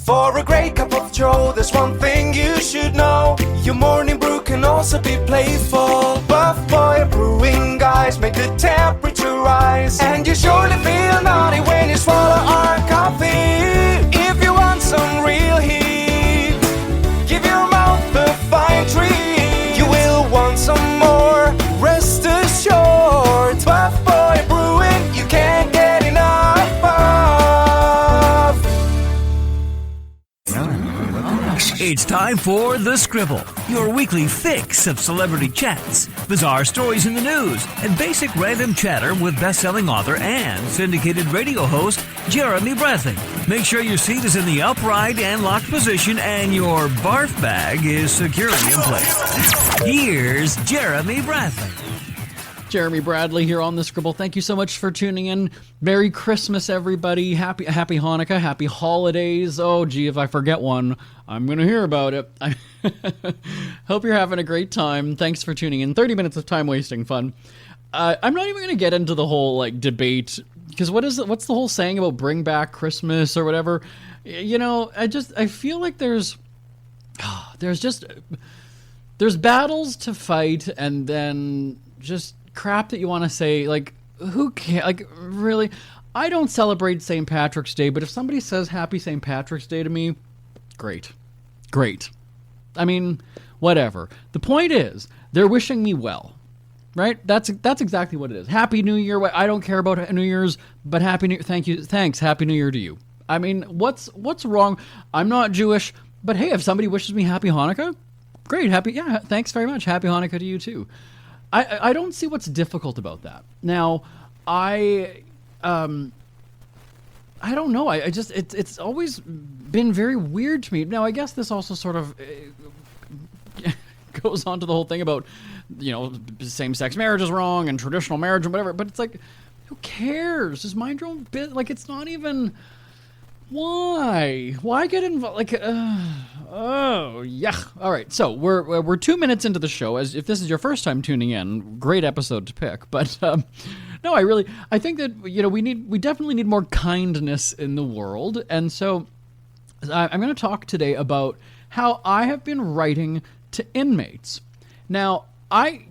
For a great cup of joe, there's one thing you should know. Your morning brew can also be playful. Buff Boy Brewing guys make the temperature rise, and you surely feel naughty when you swallow our coffee. If you want some real heat, give your mouth a fine treat. You will want some more, rest assured. Buff Boy Brewing, you can't get enough of. It's time for The Scribble, your weekly fix of celebrity chats, bizarre stories in the news, and basic random chatter with best-selling author and syndicated radio host Jeremy Bradley. Make sure your seat is in the upright and locked position and your barf bag is securely in place. Here's Jeremy Bradley. Jeremy Bradley here on The Scribble. Thank you so much for tuning in. Merry Christmas, everybody. Happy Hanukkah. Happy holidays. Oh, gee, if I forget one, I'm going to hear about it. I hope you're having a great time. Thanks for tuning in. 30 minutes of time-wasting fun. I'm not even going to get into the whole, debate, because what's the whole saying about bring back Christmas or whatever? You know, I feel like there's battles to fight, and then just crap that you want to say, who cares? Really, I don't celebrate St. Patrick's Day, but if somebody says Happy St. Patrick's Day to me, great. I mean, whatever. The point is, they're wishing me well, right? That's exactly what it is. Happy New Year. I don't care about New Year's, but thanks, Happy New Year to you. I mean, what's wrong? I'm not Jewish, but hey, if somebody wishes me Happy Hanukkah, great, thanks very much. Happy Hanukkah to you too. I don't see what's difficult about that. Now, I don't know. It's always been very weird to me. Now, I guess this also sort of goes on to the whole thing about, same-sex marriage is wrong and traditional marriage and whatever. But it's who cares? Just mind your own business. It's not even. Why get involved? Oh, yuck. All right, so we're 2 minutes into the show. As if this is your first time tuning in, great episode to pick. But no, I think that we definitely need more kindness in the world, and so I'm going to talk today about how I have been writing to inmates. Now,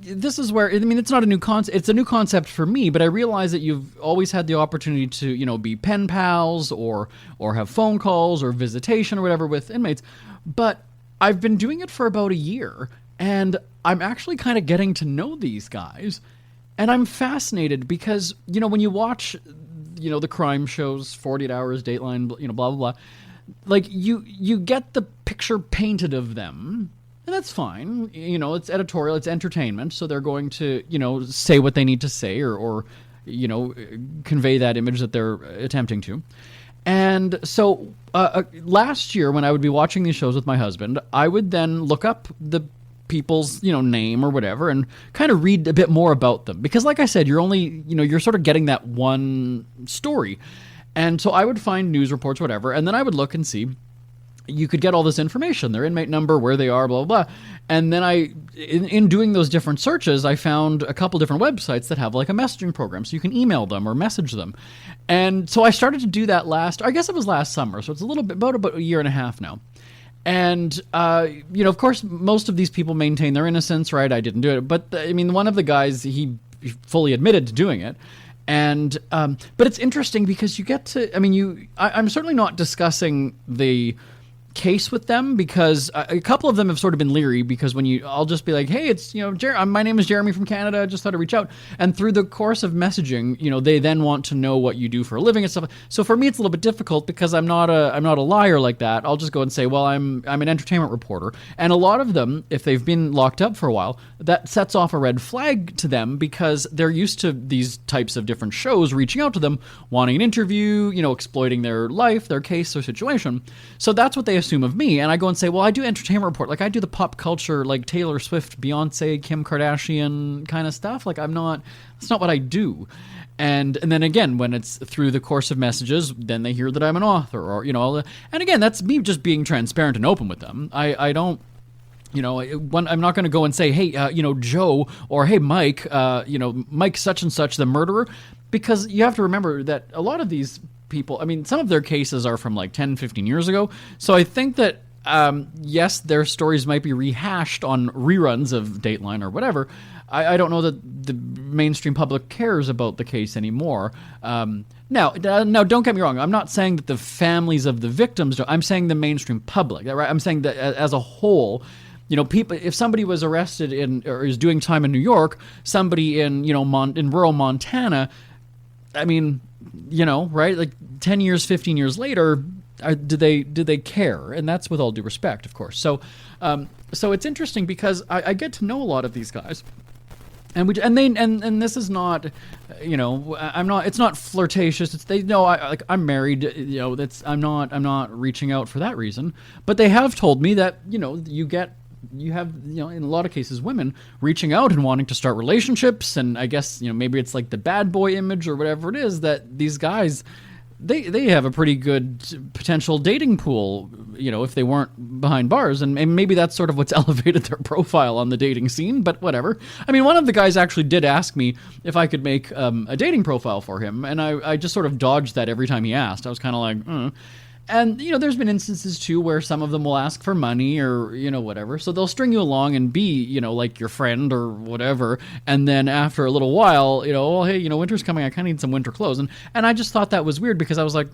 this is where, it's not a new concept. It's a new concept for me, but I realize that you've always had the opportunity to, be pen pals or have phone calls or visitation or whatever with inmates. But I've been doing it for about a year, and I'm actually kind of getting to know these guys. And I'm fascinated because, when you watch, the crime shows, 48 Hours, Dateline, blah, blah, blah, you get the picture painted of them. And that's fine. It's editorial, it's entertainment, so they're going to, say what they need to say or convey that image that they're attempting to. And so last year when I would be watching these shows with my husband, I would then look up the people's, name or whatever and kind of read a bit more about them. Because like I said, you're only, you're sort of getting that one story. And so I would find news reports, whatever, and then I would look and see. You could get all this information, their inmate number, where they are, blah, blah, blah. And then in doing those different searches, I found a couple different websites that have a messaging program, so you can email them or message them. And so I started to do that last summer, so it's a little bit, about a year and a half now. And, of course, most of these people maintain their innocence, right? I didn't do it. But, one of the guys, he fully admitted to doing it. And, but it's interesting because you get to, I'm certainly not discussing the case with them because a couple of them have sort of been leery because I'll just be like, hey, it's, my name is Jeremy from Canada. I just thought I'd reach out. And through the course of messaging, they then want to know what you do for a living and stuff. So for me, it's a little bit difficult because I'm not a liar like that. I'll just go and say, well, I'm an entertainment reporter. And a lot of them, if they've been locked up for a while, that sets off a red flag to them because they're used to these types of different shows reaching out to them, wanting an interview, exploiting their life, their case or situation. So that's what they assume of me, and I go and say, well, I do entertainment report, I do the pop culture, Taylor Swift, Beyonce, Kim Kardashian kind of stuff. That's not what I do. And then again, when it's through the course of messages, then they hear that I'm an author, or and again, that's me just being transparent and open with them. I don't. I'm not going to go and say, hey, Joe, or hey, Mike, Mike such and such, the murderer. because you have to remember that a lot of these people, I mean, some of their cases are from like 10, 15 years ago. So I think that, yes, their stories might be rehashed on reruns of Dateline or whatever. I don't know that the mainstream public cares about the case anymore. Now, don't get me wrong. I'm not saying that the families of the victims don't. I'm saying the mainstream public. Right? I'm saying that as a whole, people. If somebody was arrested or is doing time in New York, somebody in in rural Montana, I mean, right? Like 10 years, 15 years later, do they care? And that's with all due respect, of course. So it's interesting because I get to know a lot of these guys. And this is not, I'm not. It's not flirtatious. It's they know I'm married. I'm not reaching out for that reason. But they have told me that you have in a lot of cases women reaching out and wanting to start relationships. And I guess maybe it's like the bad boy image or whatever it is that these guys. They have a pretty good potential dating pool, if they weren't behind bars. And maybe that's sort of what's elevated their profile on the dating scene, but whatever. I mean, one of the guys actually did ask me if I could make a dating profile for him, and I just sort of dodged that every time he asked. I was kind of like, And, there's been instances, too, where some of them will ask for money or, whatever. So they'll string you along and be, like your friend or whatever. And then after a little while, oh, hey, winter's coming. I kind of need some winter clothes. And I just thought that was weird because I was like,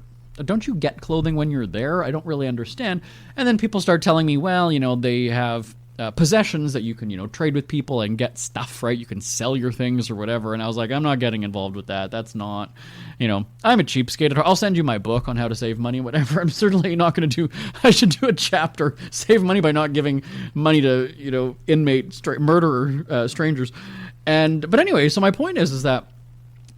don't you get clothing when you're there? I don't really understand. And then people start telling me, well, they have possessions that you can, trade with people and get stuff, right? You can sell your things or whatever. And I was like, I'm not getting involved with that. That's not, I'm a cheapskate. I'll send you my book on how to save money, whatever. I'm certainly not going to I should do a chapter, save money by not giving money to, murderer, strangers. But anyway, so my point is that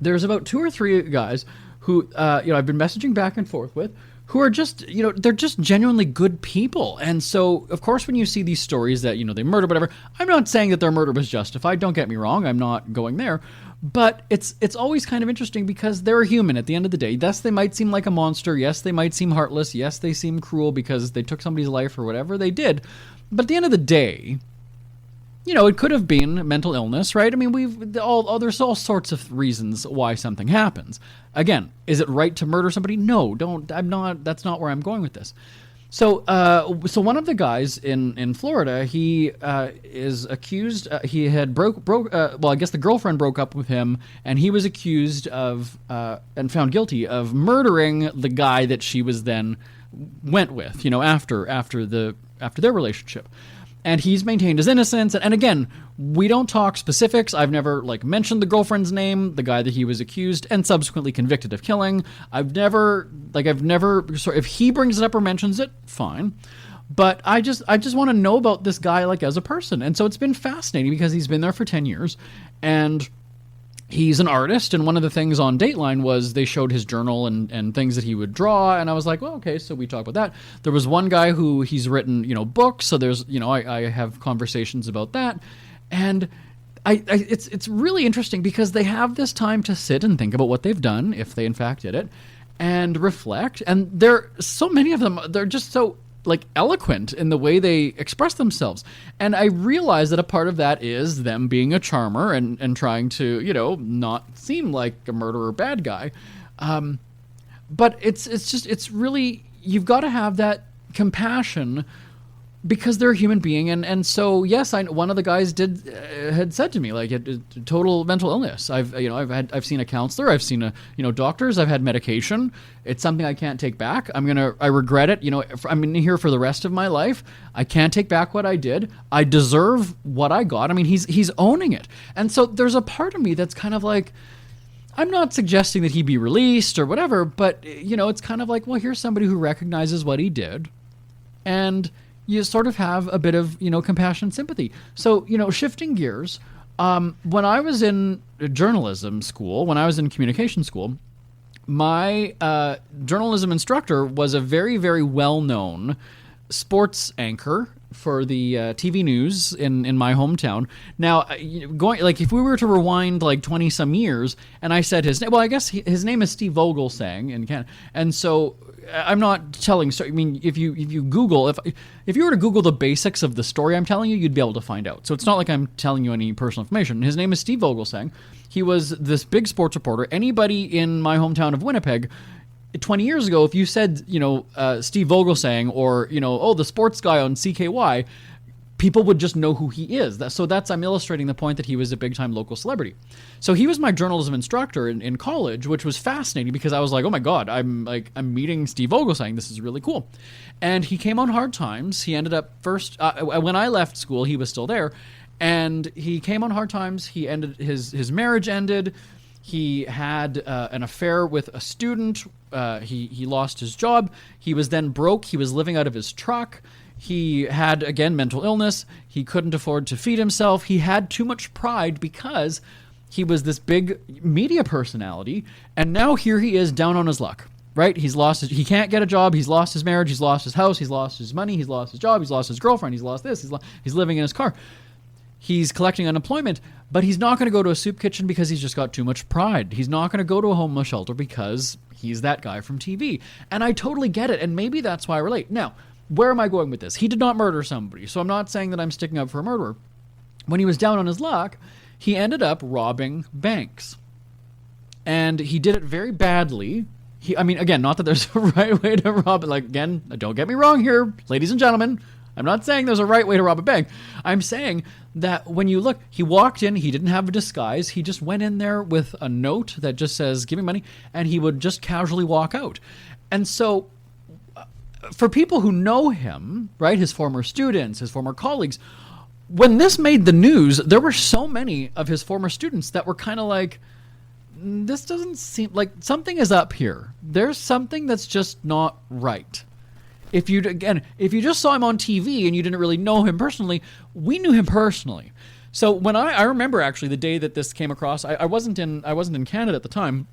there's about 2 or 3 guys who, I've been messaging back and forth with, who are just, they're just genuinely good people. And so, of course, when you see these stories that, they murder, whatever, I'm not saying that their murder was justified. Don't get me wrong. I'm not going there. But it's always kind of interesting because they're human at the end of the day. Yes, they might seem like a monster. Yes, they might seem heartless. Yes, they seem cruel because they took somebody's life or whatever they did. But at the end of the day, it could have been mental illness, right? I mean, there's all sorts of reasons why something happens. Again, is it right to murder somebody? No, that's not where I'm going with this. So one of the guys in Florida, he is accused. He had I guess the girlfriend broke up with him, and he was accused of and found guilty of murdering the guy that she was then went with. After their relationship. And he's maintained his innocence. And again, we don't talk specifics. I've never mentioned the girlfriend's name, the guy that he was accused and subsequently convicted of killing. I've never if he brings it up or mentions it, fine. But I just want to know about this guy as a person. And so it's been fascinating because he's been there for 10 years and he's an artist, and one of the things on Dateline was they showed his journal and things that he would draw, and I was like, well, okay, so we talk about that. There was one guy who he's written, books, so there's, I have conversations about that, and it's really interesting because they have this time to sit and think about what they've done, if they in fact did it, and reflect, and so many of them, they're just so eloquent in the way they express themselves. And I realize that a part of that is them being a charmer and trying to, not seem like a murderer bad guy. But it's really, you've got to have that compassion because they're a human being. And so, yes, one of the guys had said to me, total mental illness. I've seen a counselor, I've seen doctors, I've had medication. It's something I can't take back. I regret it. I'm in here for the rest of my life. I can't take back what I did. I deserve what I got. I mean, he's owning it. And so there's a part of me that's kind of I'm not suggesting that he be released or whatever, but it's kind of well, here's somebody who recognizes what he did. And you sort of have a bit of, compassion and sympathy. So, shifting gears, when I was in journalism school, when I was in communication school, my journalism instructor was a very, very well-known sports anchor for the TV news in my hometown. Now, if we were to rewind 20 some years, and I said his name, well, I guess his name is Steve Vogelsang in Canada, and so I'm not telling. So I mean, if you Google, if you were to Google the basics of the story I'm telling you, you'd be able to find out. So it's not like I'm telling you any personal information. His name is Steve Vogelsang. He was this big sports reporter. Anybody in my hometown of Winnipeg 20 years ago, if you said, Steve Vogelsang or, the sports guy on CKY, people would just know who he is. I'm illustrating the point that he was a big-time local celebrity. So he was my journalism instructor in college, which was fascinating because I was like, oh my God, I'm meeting Steve Vogelsang. This is really cool. And he came on Hard Times. He ended up first, when I left school, he was still there. And he came on Hard Times. He ended, his marriage ended. He had an affair with a student. He lost his job. He was then broke. He was living out of his truck. He had, again, mental illness. He couldn't afford to feed himself. He had too much pride because he was this big media personality. And now here he is down on his luck, right? He can't get a job. He's lost his marriage. He's lost his house. He's lost his money. He's lost his job. He's lost his girlfriend. He's lost this. He's living in his car. He's collecting unemployment, but he's not going to go to a soup kitchen because he's just got too much pride. He's not going to go to a homeless shelter because he's that guy from TV. And I totally get it, and maybe that's why I relate. Now, where am I going with this? He did not murder somebody, so I'm not saying that I'm sticking up for a murderer. When he was down on his luck, he ended up robbing banks. And he did it very badly. Again, not that there's a right way to rob it. Like, again, don't get me wrong here, ladies and gentlemen. I'm not saying there's a right way to rob a bank. I'm saying that when you look, he walked in, he didn't have a disguise. He just went in there with a note that just says, give me money, and he would just casually walk out. And so for people who know him, right, his former students, his former colleagues, when this made the news, there were so many of his former students that were kind of like, this doesn't seem like something is up here. There's something that's just not right. If you just saw him on TV and you didn't really know him personally, we knew him personally. So when I remember actually the day that this came across, I wasn't in Canada at the time,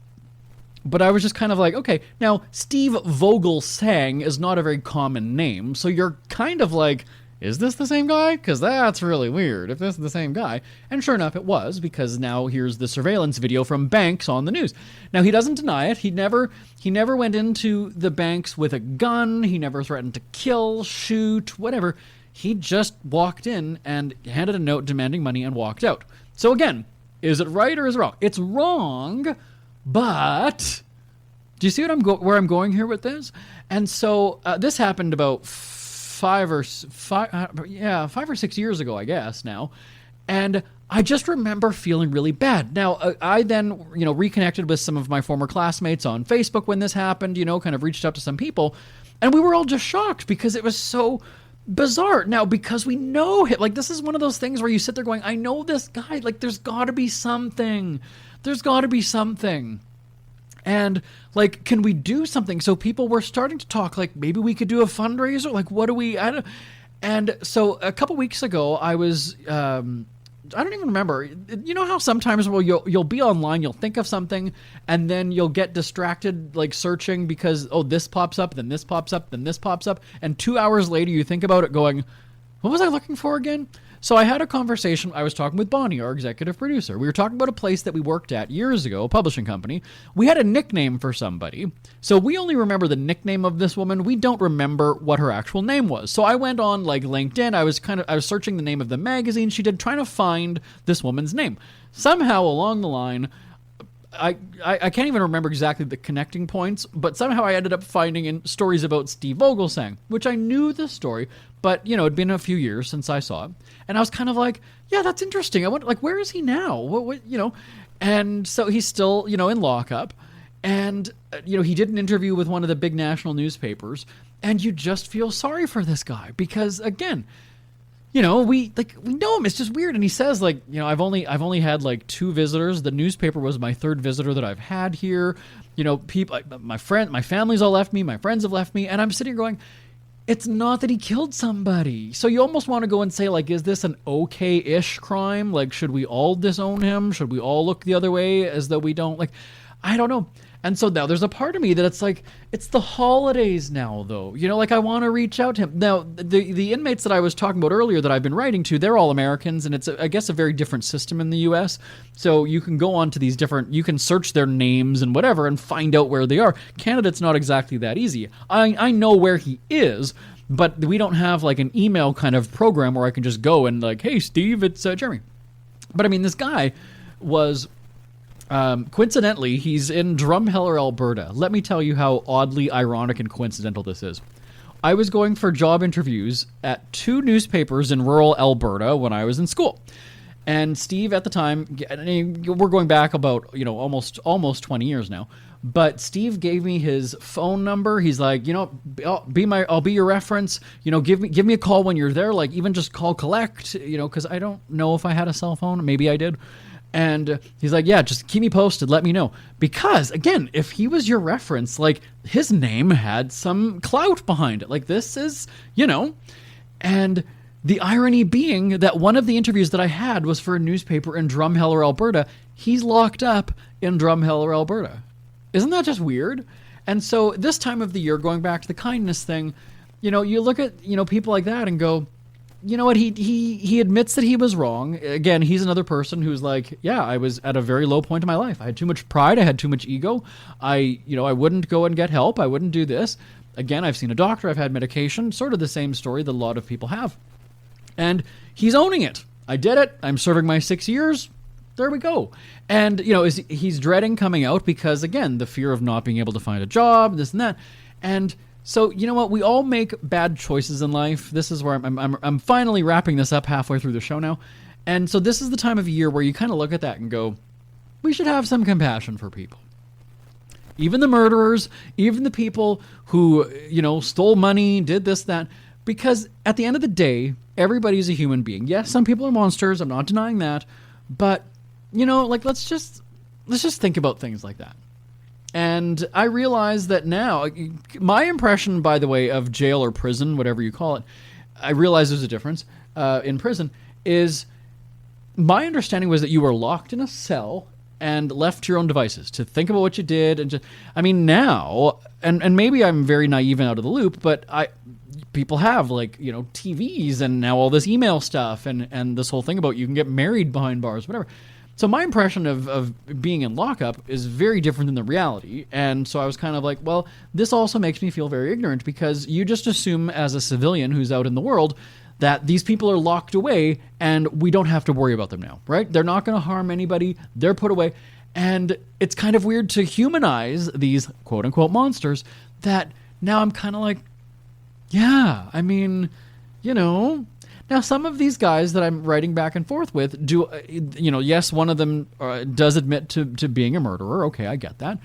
but I was just kind of like, okay, now Steve Vogelsang is not a very common name, so you're kind of like, is this the same guy? Because that's really weird if this is the same guy. And sure enough, it was, because now here's the surveillance video from banks on the news. Now, he doesn't deny it. He never went into the banks with a gun. He never threatened to kill, shoot, whatever. He just walked in and handed a note demanding money and walked out. So again, is it right or is it wrong? It's wrong, but do you see where I'm going here with this? And so this happened about 5 or 6 years ago, I guess now. And I just remember feeling really bad. Now, I then, reconnected with some of my former classmates on Facebook when this happened, kind of reached out to some people, and we were all just shocked because it was so bizarre. Now, because we know him, like, this is one of those things where you sit there going, I know this guy, like, there's got to be something. There's got to be something. And, like, can we do something? So people were starting to talk, like, maybe we could do a fundraiser. Like, what do we... And so a couple weeks ago, I was... I don't even remember. You know how sometimes you'll be online, you'll think of something, and then you'll get distracted, like, searching because, this pops up, then this pops up, then this pops up, and 2 hours later you think about it going, what was I looking for again? So I had a conversation. I was talking with Bonnie, our executive producer. We were talking about a place that we worked at years ago, a publishing company. We had a nickname for somebody. So we only remember the nickname of this woman. We don't remember what her actual name was. So I went on like LinkedIn. I was searching the name of the magazine she did, trying to find this woman's name. Somehow along the line, I can't even remember exactly the connecting points, but somehow I ended up finding in stories about Steve Vogelsang, which I knew the story, but, it'd been a few years since I saw it. And I was kind of like, yeah, that's interesting. I wonder, like, where is he now? What And so he's still, in lockup. And, he did an interview with one of the big national newspapers. And you just feel sorry for this guy because, again, we know him. It's just weird. And he says, like, I've only had like 2 visitors. The newspaper was my 3rd visitor that I've had here. People, my family's all left me. My friends have left me. And I'm sitting here going, it's not that he killed somebody. So you almost want to go and say, like, is this an okay-ish crime? Like, should we all disown him? Should we all look the other way as though we don't? Like, I don't know. And so now there's a part of me that it's like, it's the holidays now, though. Like I want to reach out to him. Now, the inmates that I was talking about earlier that I've been writing to, they're all Americans, and it's, I guess, a very different system in the U.S. So you can go on to these different, you can search their names and whatever and find out where they are. Canada, it's not exactly that easy. I know where he is, but we don't have like an email kind of program where I can just go and like, hey, Steve, it's Jeremy. But I mean, this guy was... coincidentally, he's in Drumheller, Alberta. Let me tell you how oddly ironic and coincidental this is. I was going for job interviews at 2 newspapers in rural Alberta when I was in school. And Steve at the time, we're going back about, almost 20 years now. But Steve gave me his phone number. He's like, I'll be your reference. Give me a call when you're there. Like, even just call collect, because I don't know if I had a cell phone. Maybe I did. And he's like, yeah, just keep me posted. Let me know. Because, again, if he was your reference, like, his name had some clout behind it. Like, this is, And the irony being that one of the interviews that I had was for a newspaper in Drumheller, Alberta. He's locked up in Drumheller, Alberta. Isn't that just weird? And so this time of the year, going back to the kindness thing, you look at, people like that and go... You know what? He admits that he was wrong. Again, he's another person who's like, yeah, I was at a very low point in my life. I had too much pride. I had too much ego. I wouldn't go and get help. I wouldn't do this. Again, I've seen a doctor. I've had medication. Sort of the same story that a lot of people have. And he's owning it. I did it. I'm serving my 6 years. There we go. And, he's dreading coming out because, again, the fear of not being able to find a job, this and that. And... So, you know what? We all make bad choices in life. This is where I'm finally wrapping this up halfway through the show now. And so this is the time of year where you kind of look at that and go, we should have some compassion for people. Even the murderers, even the people who, stole money, did this, that. Because at the end of the day, everybody's a human being. Yes, some people are monsters. I'm not denying that. But, let's just think about things like that. And I realize that now, my impression, by the way, of jail or prison, whatever you call it, I realize there's a difference in prison, is my understanding was that you were locked in a cell and left to your own devices to think about what you did. And now, and maybe I'm very naive and out of the loop, but people have TVs and now all this email stuff and this whole thing about you can get married behind bars, whatever. So my impression of being in lockup is very different than the reality. And so I was kind of like, well, this also makes me feel very ignorant because you just assume as a civilian who's out in the world that these people are locked away and we don't have to worry about them now, right? They're not going to harm anybody. They're put away. And it's kind of weird to humanize these quote unquote monsters that now I'm kind of like, yeah, I mean, Now, some of these guys that I'm writing back and forth with do, yes, one of them does admit to being a murderer. Okay, I get that.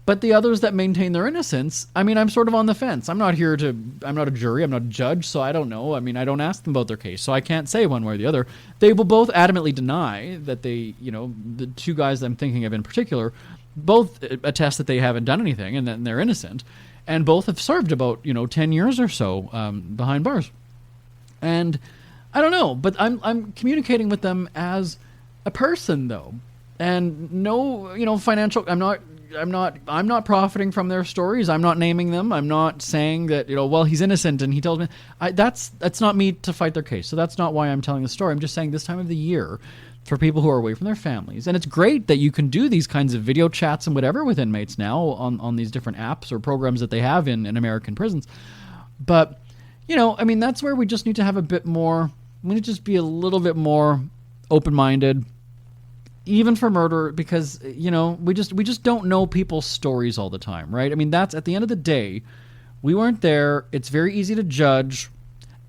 But the others that maintain their innocence, I mean, I'm sort of on the fence. I'm not a jury. I'm not a judge, so I don't know. I mean, I don't ask them about their case, so I can't say one way or the other. They will both adamantly deny that they, the 2 guys I'm thinking of in particular, both attest that they haven't done anything and that they're innocent. And both have served about, 10 years or so behind bars. And I don't know, but I'm communicating with them as a person though, and no, financial. I'm not profiting from their stories. I'm not naming them. I'm not saying that well, he's innocent and he tells me that's not me to fight their case. So that's not why I'm telling the story. I'm just saying this time of the year for people who are away from their families, and it's great that you can do these kinds of video chats and whatever with inmates now on these different apps or programs that they have in American prisons, but. That's where we just need to have a bit more, we need to just be a little bit more open-minded, even for murder, because, we just don't know people's stories all the time, right? I mean, that's, at the end of the day, we weren't there. It's very easy to judge.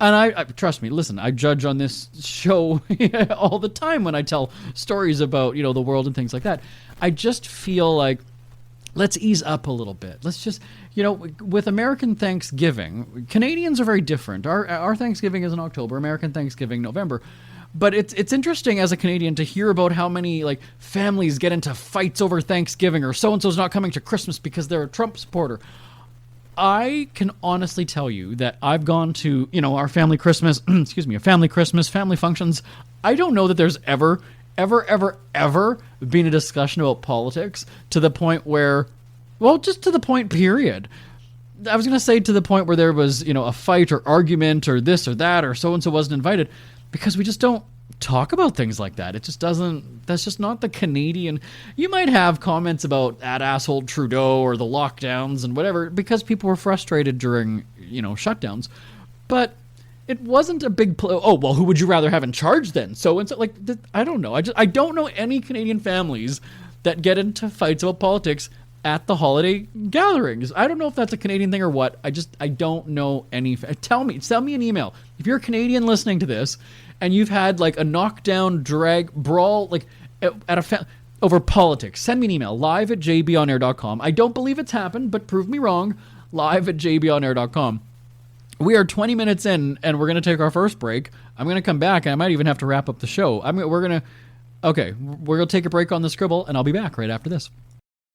And I trust me, listen, I judge on this show all the time when I tell stories about, the world and things like that. I just feel like, let's ease up a little bit. Let's just, with American Thanksgiving, Canadians are very different. Our Thanksgiving is in October, American Thanksgiving, November. But it's interesting as a Canadian to hear about how many families get into fights over Thanksgiving or so-and-so's not coming to Christmas because they're a Trump supporter. I can honestly tell you that I've gone to, our family Christmas, family functions. I don't know that there's ever ever been a discussion about politics to the point where, well, just to the point, period. I was going to say to the point where there was, a fight or argument or this or that or so-and-so wasn't invited, because we just don't talk about things like that. It just doesn't, that's just not the Canadian. You might have comments about that asshole Trudeau or the lockdowns and whatever, because people were frustrated during, shutdowns. But it wasn't a big oh, well, who would you rather have in charge then? So and so, like, I don't know. I don't know any Canadian families that get into fights about politics at the holiday gatherings. I don't know if that's a Canadian thing or what. I don't know any. Tell me, send me an email. If you're a Canadian listening to this and you've had like a knockdown, drag, brawl, like at over politics, send me an email, live@jbonair.com. I don't believe it's happened, but prove me wrong, live@jbonair.com. We are 20 minutes in, and we're going to take our first break. I'm going to come back, and I might even have to wrap up the show. We're going to take a break on the Scribble, and I'll be back right after this.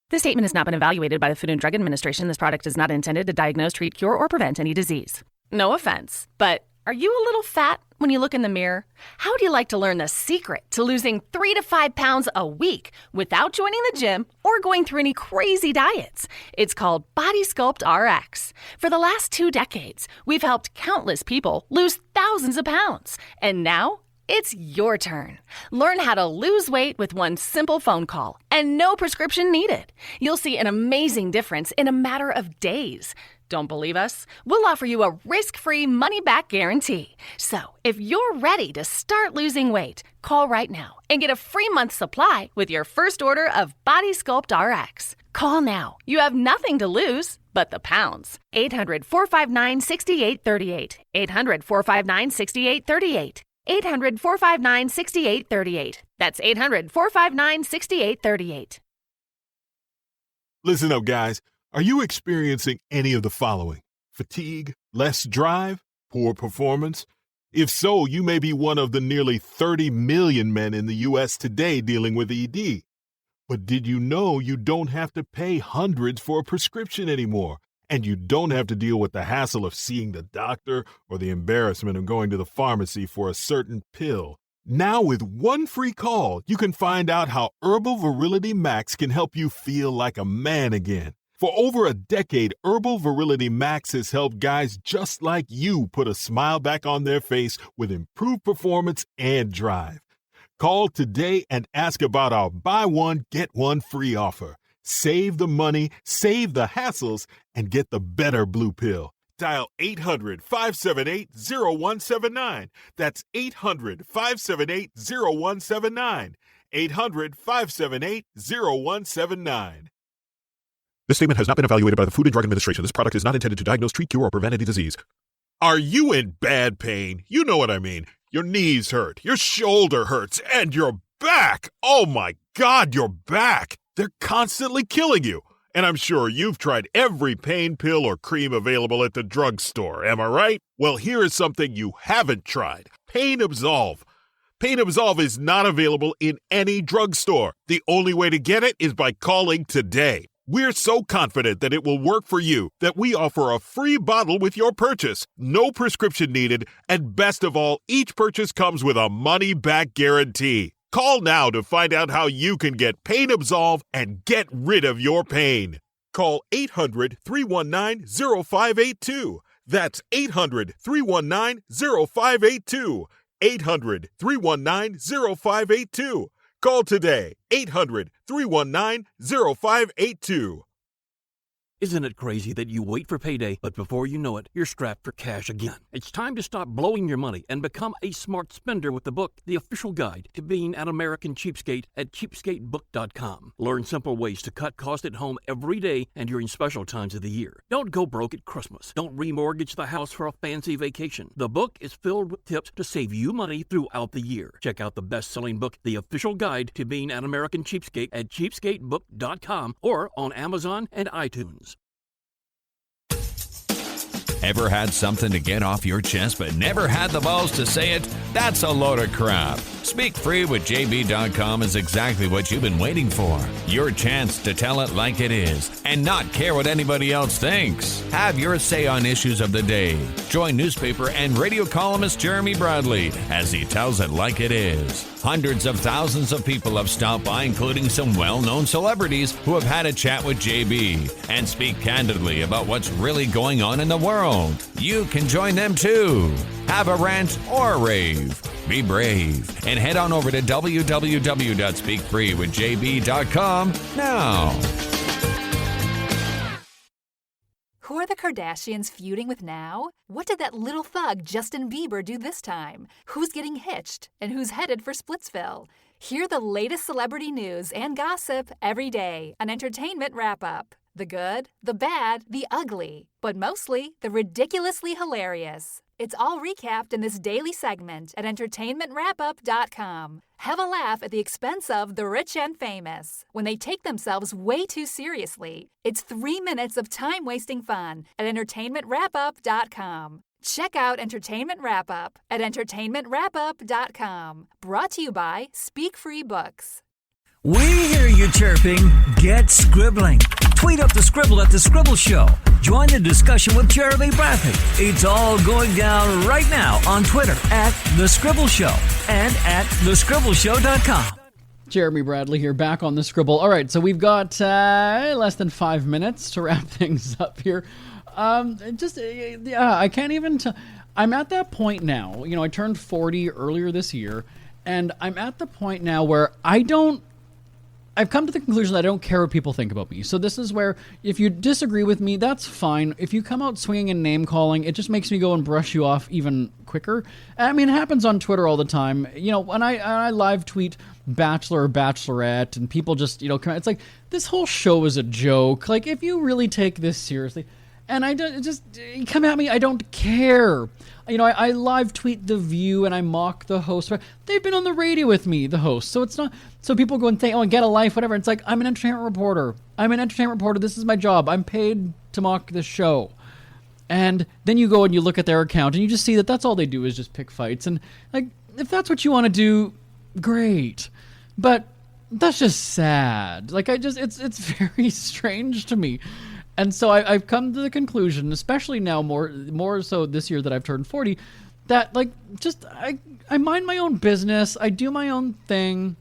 This statement has not been evaluated by the Food and Drug Administration. This product is not intended to diagnose, treat, cure, or prevent any disease. No offense, but are you a little fat when you look in the mirror? How would you like to learn the secret to losing 3 to 5 pounds a week without joining the gym or going through any crazy diets? It's called Body Sculpt RX. For the last 2 decades, we've helped countless people lose thousands of pounds. And now, it's your turn. Learn how to lose weight with one simple phone call and no prescription needed. You'll see an amazing difference in a matter of days. Don't believe us? We'll offer you a risk-free money-back guarantee. So, if you're ready to start losing weight, call right now and get a free month supply with your first order of Body Sculpt RX. Call now. You have nothing to lose but the pounds. 800-459-6838. 800-459-6838. 800-459-6838. That's 800-459-6838. Listen up, guys. Are you experiencing any of the following? Fatigue, less drive, poor performance? If so, you may be one of the nearly 30 million men in the U.S. today dealing with ED. But did you know you don't have to pay hundreds for a prescription anymore? And you don't have to deal with the hassle of seeing the doctor or the embarrassment of going to the pharmacy for a certain pill. Now with one free call, you can find out how Herbal Virility Max can help you feel like a man again. For over a decade, Herbal Virility Max has helped guys just like you put a smile back on their face with improved performance and drive. Call today and ask about our buy one, get one free offer. Save the money, save the hassles, and get the better blue pill. Dial 800-578-0179. That's 800-578-0179. 800-578-0179. This statement has not been evaluated by the Food and Drug Administration. This product is not intended to diagnose, treat, cure, or prevent any disease. Are you in bad pain? You know what I mean. Your knees hurt, your shoulder hurts, and your back. Oh my God, your back. They're constantly killing you. And I'm sure you've tried every pain pill or cream available at the drugstore. Am I right? Well, here is something you haven't tried. Pain Absolve. Pain Absolve is not available in any drugstore. The only way to get it is by calling today. We're so confident that it will work for you that we offer a free bottle with your purchase, no prescription needed, and best of all, each purchase comes with a money-back guarantee. Call now to find out how you can get Pain Absolve and get rid of your pain. Call 800-319-0582. That's 800-319-0582. 800-319-0582. Call today, 800-319-0582. Isn't it crazy that you wait for payday, but before you know it, you're strapped for cash again? It's time to stop blowing your money and become a smart spender with the book, The Official Guide to Being an American Cheapskate at cheapskatebook.com. Learn simple ways to cut costs at home every day and during special times of the year. Don't go broke at Christmas. Don't remortgage the house for a fancy vacation. The book is filled with tips to save you money throughout the year. Check out the best-selling book, The Official Guide to Being an American Cheapskate at cheapskatebook.com or on Amazon and iTunes. Ever had something to get off your chest but never had the balls to say it? That's a load of crap. SpeakFreeWithJB.com is exactly what you've been waiting for. Your chance to tell it like it is and not care what anybody else thinks. Have your say on issues of the day. Join newspaper and radio columnist Jeremy Bradley as he tells it like it is. Hundreds of thousands of people have stopped by, including some well-known celebrities who have had a chat with JB and speak candidly about what's really going on in the world. You can join them too. Have a rant or a rave. Be brave and head on over to www.speakfreewithjb.com now. Who are the Kardashians feuding with now? What did that little thug Justin Bieber do this time? Who's getting hitched? And who's headed for Splitsville? Hear the latest celebrity news and gossip every day on Entertainment Wrap-Up. The good, the bad, the ugly, but mostly the ridiculously hilarious. It's all recapped in this daily segment at entertainmentwrapup.com. Have a laugh at the expense of the rich and famous when they take themselves way too seriously. It's 3 minutes of time-wasting fun at entertainmentwrapup.com. Check out Entertainment Wrap-Up at entertainmentwrapup.com. Brought to you by Speak Free Books. We hear you chirping. Get scribbling. Tweet up the Scribble at The Scribble Show. Join the discussion with Jeremy Bradley. It's all going down right now on Twitter at The Scribble Show and at thescribbleshow.com. Jeremy Bradley here, back on the Scribble. All right, so we've got less than 5 minutes to wrap things up here. I can't even I'm at that point now. You know, I turned 40 earlier this year, and I'm at the point now where I've come to the conclusion that I don't care what people think about me. So this is where, if you disagree with me, that's fine. If you come out swinging and name-calling, it just makes me go and brush you off even quicker. I mean, it happens on Twitter all the time. You know, when I live tweet Bachelor or Bachelorette, and people just, you know, it's like, this whole show is a joke. Like, if you really take this seriously, and I don't, just come at me, I don't care. You know, I live tweet The View and I mock the host. They've been on the radio with me, the host. So it's not, so people go and think, oh, get a life, whatever. It's like, I'm an entertainment reporter. This is my job. I'm paid to mock this show. And then you go and you look at their account and you just see that that's all they do is just pick fights. And like, if that's what you want to do, great. But that's just sad. Like, it's very strange to me. And so I've come to the conclusion, especially now more so this year that I've turned 40, that like just I mind my own business. I do my own thing.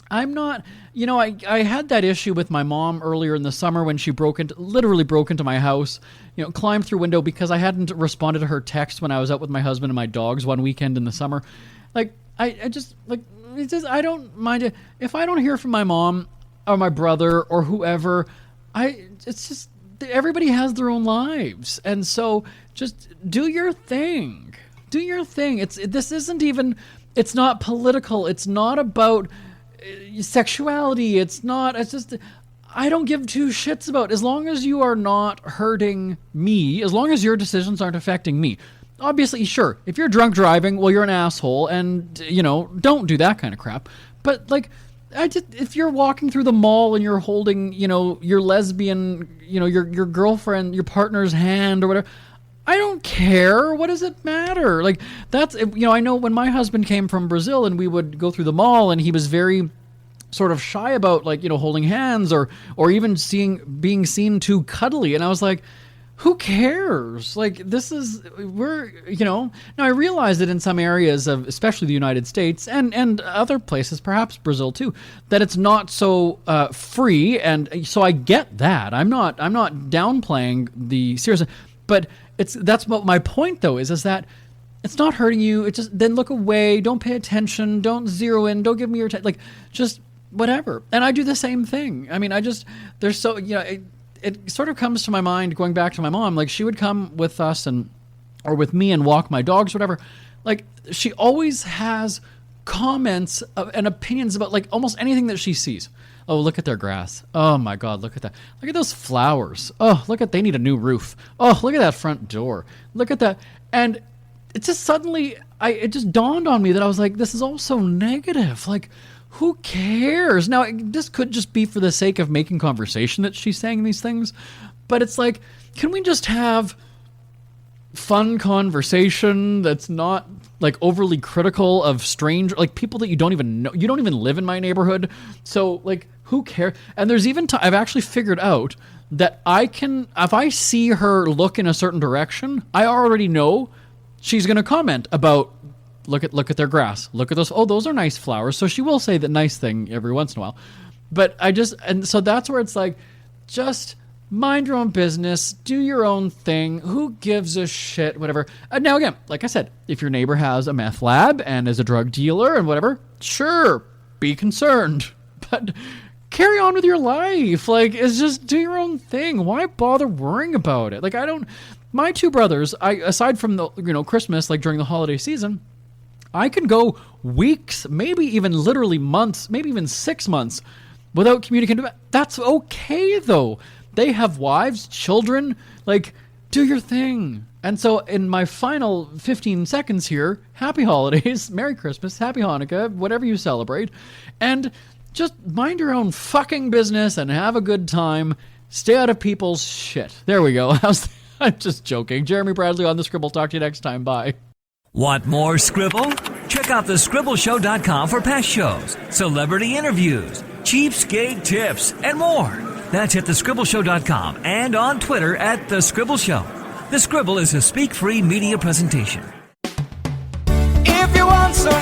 I'm not, you know, I had that issue with my mom earlier in the summer when she literally broke into my house, you know, climbed through window because I hadn't responded to her text when I was out with my husband and my dogs one weekend in the summer. Like, I just, like, it's just, I don't mind it. If I don't hear from my mom or my brother or whoever, it's just, everybody has their own lives, and so just do your thing. Do your thing. This isn't even. It's not political. It's not about sexuality. It's not. It's just. I don't give two shits about, as long as you are not hurting me. As long as your decisions aren't affecting me. Obviously, sure. If you're drunk driving, well, you're an asshole, and you know, don't do that kind of crap. But like, if you're walking through the mall and you're holding, you know, your lesbian, you know, your girlfriend, your partner's hand or whatever, I don't care. What does it matter? Like, that's, you know, I know when my husband came from Brazil and we would go through the mall and he was very sort of shy about, like, you know, holding hands or even being seen too cuddly. And I was like, who cares? Like, you know, now I realize that in some areas of, especially the United States and other places, perhaps Brazil too, that it's not so free. And so I get that. I'm not downplaying the seriousness, but that's what my point though is that it's not hurting you. It's just, then look away. Don't pay attention. Don't zero in. Don't give me your time. Like, just whatever. And I do the same thing. I mean, there's so, you know, it sort of comes to my mind, going back to my mom, like she would come with us or with me and walk my dogs, whatever. Like, she always has comments and opinions about like almost anything that she sees. Oh, look at their grass. Oh my God, look at that. Look at those flowers. Oh, they need a new roof. Oh, look at that front door. Look at that. And it just suddenly, it just dawned on me that I was like, this is all so negative. Like, who cares? Now, this could just be for the sake of making conversation that she's saying these things, but it's like, can we just have fun conversation that's not like overly critical of strange, like people that you don't even know. You don't even live in my neighborhood, so like who cares? And there's even I've actually figured out that I can, if I see her look in a certain direction, I already know she's going to comment about, look at their grass, look at those, oh, those are nice flowers. So she will say the nice thing every once in a while. But and so that's where it's like, just mind your own business, do your own thing, who gives a shit, whatever. And now again, like I said, if your neighbor has a meth lab and is a drug dealer and whatever, sure, be concerned. But carry on with your life. Like, it's just do your own thing. Why bother worrying about it? Like, my two brothers, aside from the, Christmas, like during the holiday season, I can go weeks, maybe even literally months, maybe even 6 months without communicating. That's okay, though. They have wives, children. Like, do your thing. And so in my final 15 seconds here, happy holidays, Merry Christmas, Happy Hanukkah, whatever you celebrate. And just mind your own fucking business and have a good time. Stay out of people's shit. There we go. I'm just joking. Jeremy Bradley on The Scribble. Talk to you next time. Bye. Want more Scribble? Check out thescribbleshow.com for past shows, celebrity interviews, cheapskate tips, and more. That's at thescribbleshow.com and on Twitter at The Scribble Show. The Scribble is a speak-free media presentation. If you want some